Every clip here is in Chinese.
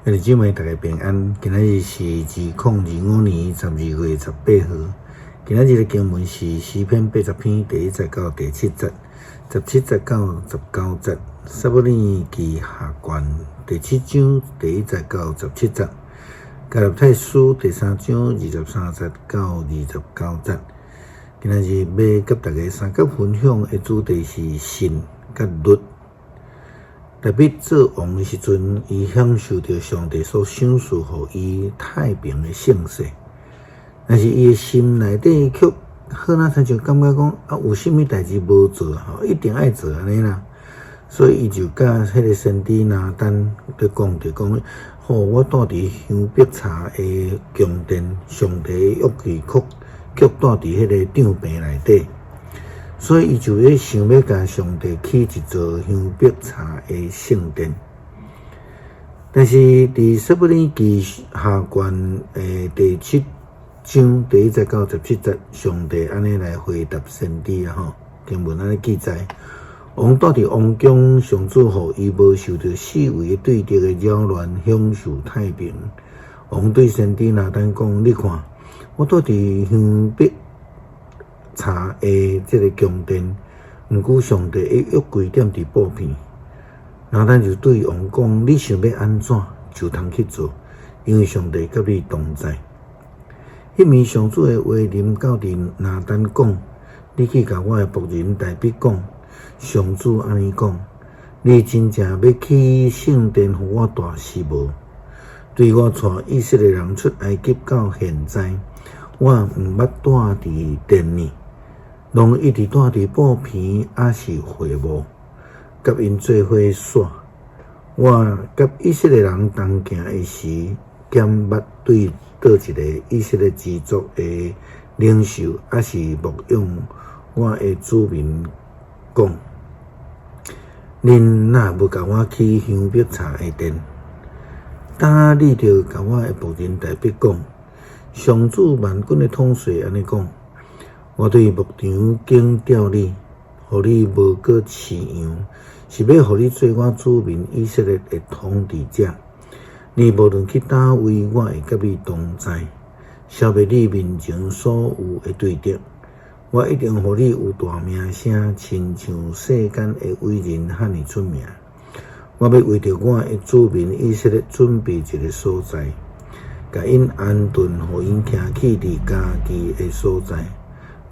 兄弟姊妹，大家平安。今仔日是2025年12月18号。今仔日的经文是诗篇80篇第1节到第7节，17节到19节。撒母耳记下卷第7章第1节到17节。加勒太书第3章23节到29节。今仔日要甲大家三角分享的主题是信甲律。大卫做王的时阵，伊享受到上帝所赏赐予伊太平的盛世。但是伊的心内底却好像亲像感觉讲有甚物代志无做一定爱做安尼啦。所以伊就甲迄个先知拿单咧讲着讲，我住伫香柏茶的宫殿，上帝的约柜却住伫迄个帐棚内底。所以伊就咧想要甲上帝起一座香柏茶的圣殿，但是伫撒母耳记下卷第7章第1节到17节，上帝安尼来回答先知经文安尼记载：王住伫王宫，上主予伊无受到四围对敌的扰乱，享受太平。王对先知拿单讲：你看，我住伫香柏茶的这个宫殿，毋过上帝的约柜踮伫布片。然后咱就对王讲：你想要安怎就通去做，因为上帝甲你同在。迄暝上主的话临到伫拿单讲：你去甲我的仆人大卫讲，上主安尼讲：你真正要去圣殿互我大事无？对我带以色列人出埃及到现在，我毋捌住伫殿里。拢一直住伫布片，还是会幕，甲因做伙耍。我甲以色列人同行的时，减捌对倒一个以色列支族的领袖，还是牧养我的子民讲：恁若要甲我去香柏茶的殿，当你着甲我的仆人大卫讲，上主万军的统帅安尼讲。我对牧场拣调你，互你无过饲养，是要互你做我子民以色列的统治者。你无论去叨位，我会甲你同在，消灭你面前所有的对敌。我一定互你有大名声，亲像世间的伟人遐尼出名。我要为着我的子民以色列准备一个所在，甲因安顿，互因徛起伫家己的所在。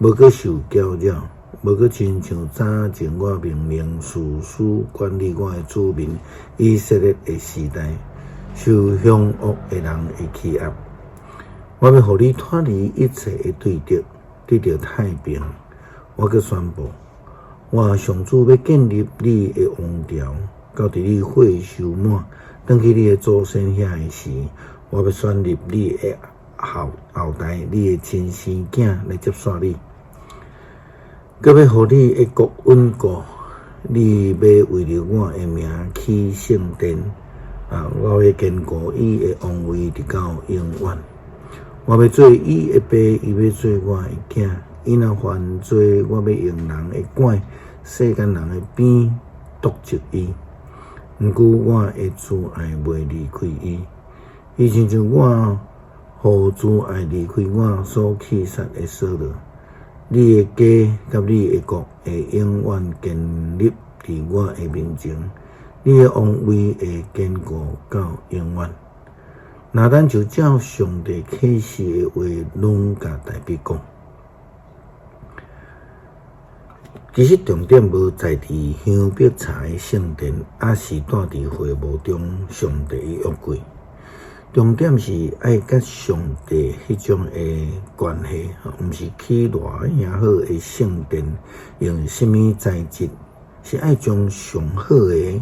无搁受搅扰，无搁亲像早前我命令士师管理我的子民以色列的时代，受凶恶的人的欺压。我要互你脱离一切的对敌，得到太平。我搁宣布，我上主要建立你的王朝，到伫你岁寿满，转去你的祖先遐的时，我要选立你的后代，你的亲生囝来接续你。搁要互你的国稳固，你要为着我的名起圣殿，我要坚固伊的王位直到永远。我要做伊的爸，伊要做我的囝。伊若犯罪，我要用人的拐，世间人的鞭毒击伊。毋过我的慈爱袂离开伊，伊亲像我互慈爱离开我所弃杀的扫罗。你的家甲你的国会永远建立伫我的面前，你的王位会坚固到永远。拿单就照上帝启示的话，拢甲大卫讲。其实重点无在伫香柏茶的圣殿，还是住伫会幕中上帝的约柜。重点是爱甲上帝迄种的关系，毋是去偌尔好的圣殿，用什么材质，是爱将上好的，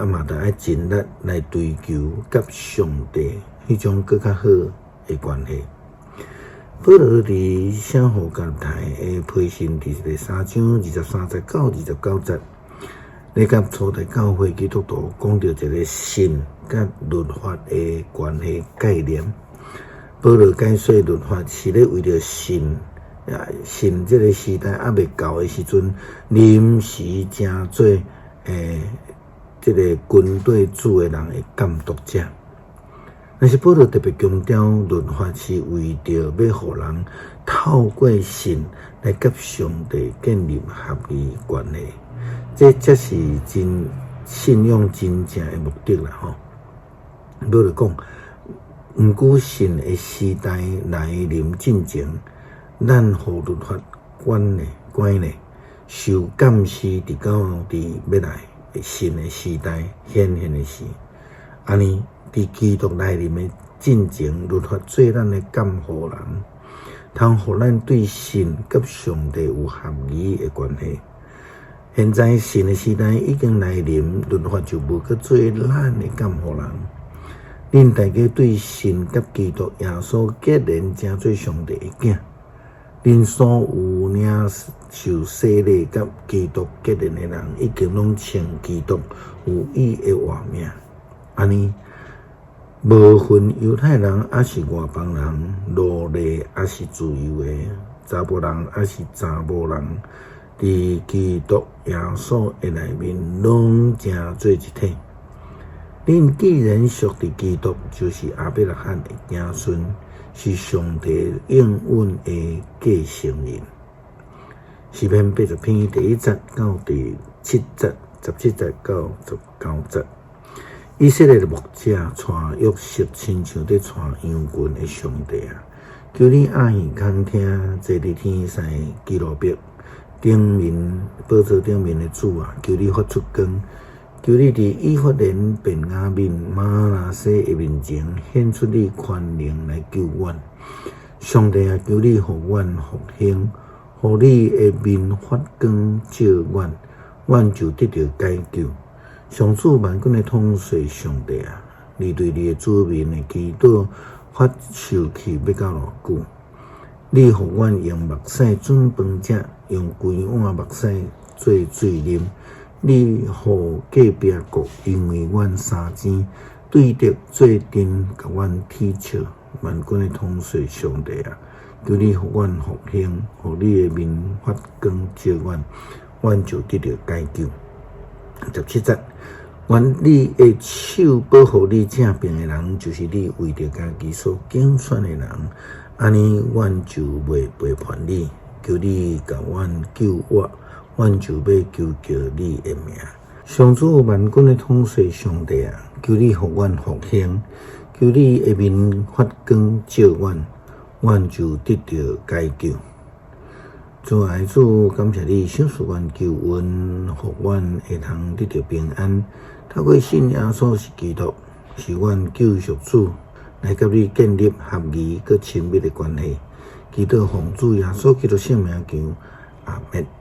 嘛得爱尽力来追求甲上帝迄种更较好的关系。保罗伫写互加勒太的批信第3章23节到29节。你甲初代教会基督徒讲到一个信甲律法的关系概念，保罗解说律法是咧为着信这个时代还未到的时阵，临时成做这个军队主的人的监督者，但是保罗特别强调，律法是为着要互人透过信来甲上帝建立合理关系，这才是真信仰真正的目的啦吼。保罗讲，毋过信的时代来临进前，咱互律法关呢，受感是伫要来新的时代显现的时，安尼伫基督来临的进前，律法做咱的监护人，通互咱对神甲上帝有合理的关系。现在新的时代已经来临，律法就无去做咱的监护人。恁大家对神甲基督耶稣结连，成做上帝的囝。恁所有领受洗礼甲基督结连的人，已经拢称基督有意的活命。安尼，无分犹太人还是外邦人，奴隶还是自由的，查甫人还是查某人，伫基督耶稣的内面，拢成做一体。恁既然属伫基督，就是亚伯拉罕的子孙，是上帝应允的继承人。诗篇80篇第1节到第7节，17节到19节。以色列的牧者带约瑟，亲像在带羊群的上帝啊！求你爱耳空听，坐伫天上基路伯顶面宝座顶面的主啊！求你发出光，求你伫以法莲便雅悯玛拿西的面前显出你权能来救阮。上帝啊！求你互阮复兴，互你的面发光照阮，阮就得到解救。上主万军的统帅上帝啊！你对你的子民的祈祷发受气要到偌久？你互阮用目屎准饭食，用规碗目屎做水啉。你互隔壁国因为阮三钱对着做阵，甲阮踢笑。万军的统帅上帝啊！求你互阮复兴，互你的面发光照阮，阮就得到解救。17节，愿你的手保护你正边的人，就是你为着家己所拣选的人。安尼，阮就袂背叛你，求你甲阮救我，阮就要求叫你的名。上主万军的统帅上帝啊，求你互阮复兴，求你的面发光照阮，阮就得到解救。主爱主，感谢你赏赐阮救恩，互阮会通得到平安。透过信耶稣是基督，是阮救赎主，来甲你建立合宜佮亲密的关系。祈祷奉主耶稣基督圣名求，阿们。